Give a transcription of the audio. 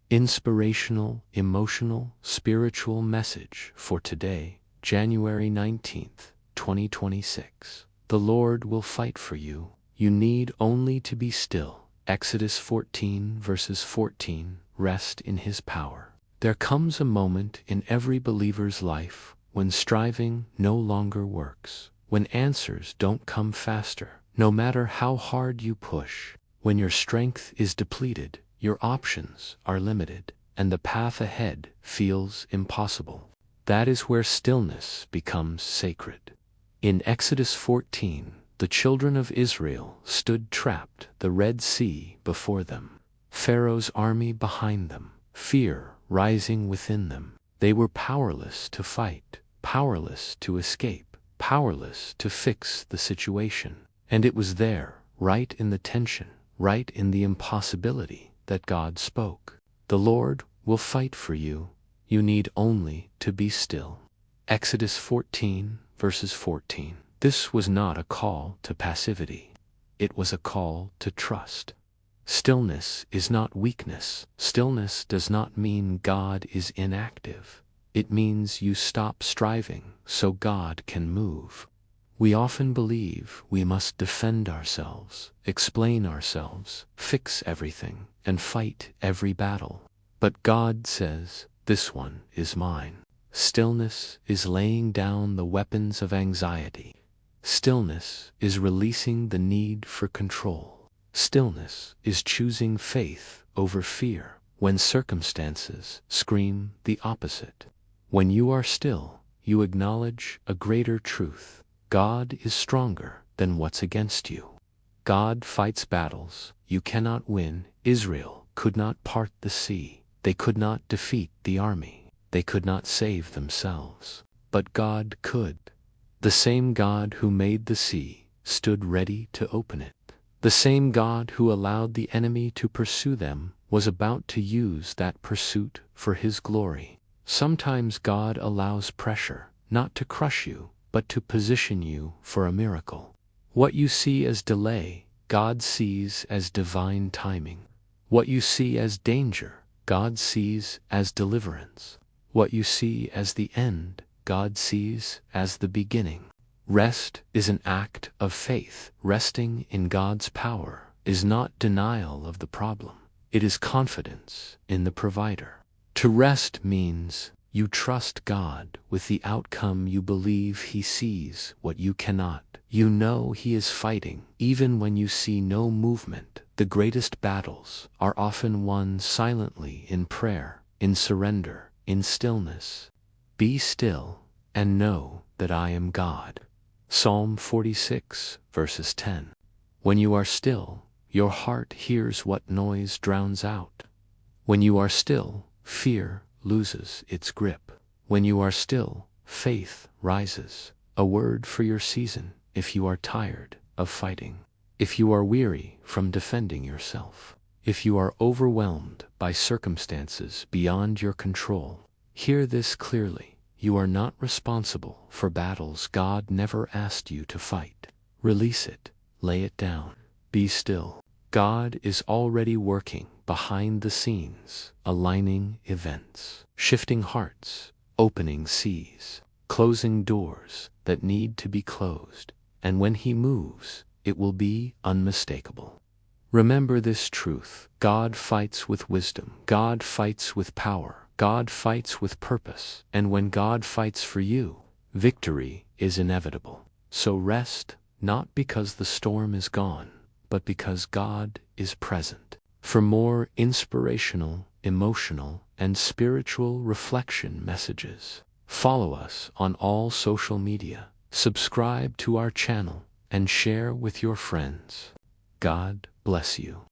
Inspirational, emotional, spiritual message for today, January 19th, 2026. The Lord will fight for you. You need only to be still. Exodus 14 verses 14. Rest in His power. There comes a moment in every believer's life when striving no longer works, when answers don't come faster, no matter how hard you push, when your strength is depleted, your options are limited, and the path ahead feels impossible. That is where stillness becomes sacred. In Exodus 14, the children of Israel stood trapped, the Red Sea before them, Pharaoh's army behind them, fear rising within them. They were powerless to fight, powerless to escape, powerless to fix the situation. And it was there, right in the tension, right in the impossibility, that God spoke. The Lord will fight for you. You need only to be still. Exodus 14 verses 14. This was not a call to passivity. It was a call to trust. Stillness is not weakness. Stillness does not mean God is inactive. It means you stop striving so God can move. We often believe we must defend ourselves, explain ourselves, fix everything, and fight every battle. But God says, "This one is mine." Stillness is laying down the weapons of anxiety. Stillness is releasing the need for control. Stillness is choosing faith over fear when circumstances scream the opposite. When you are still, you acknowledge a greater truth. God is stronger than what's against you. God fights battles you cannot win. Israel could not part the sea. They could not defeat the army. They could not save themselves. But God could. The same God who made the sea stood ready to open it. The same God who allowed the enemy to pursue them was about to use that pursuit for His glory. Sometimes God allows pressure, not to crush you, but to position you for a miracle. What you see as delay, God sees as divine timing. What you see as danger, God sees as deliverance. What you see as the end, God sees as the beginning. Rest is an act of faith. Resting in God's power is not denial of the problem. It is confidence in the provider. To rest means you trust God with the outcome. You believe He sees what you cannot. You know He is fighting even when you see no movement. The greatest battles are often won silently in prayer, in surrender, in stillness. Be still and know that I am God. Psalm 46 verses 10. When you are still, your heart hears what noise drowns out. When you are still, fear loses its grip. When you are still, faith rises. A word for your season if you are tired of fighting. If you are weary from defending yourself. If you are overwhelmed by circumstances beyond your control. Hear this clearly. You are not responsible for battles God never asked you to fight. Release it. Lay it down. Be still. God is already working behind the scenes, aligning events, shifting hearts, opening seas, closing doors that need to be closed. And when He moves, it will be unmistakable. Remember this truth. God fights with wisdom. God fights with power. God fights with purpose. And when God fights for you, victory is inevitable. So rest, not because the storm is gone, but because God is present. For more inspirational, emotional, and spiritual reflection messages, follow us on all social media, subscribe to our channel, and share with your friends. God bless you.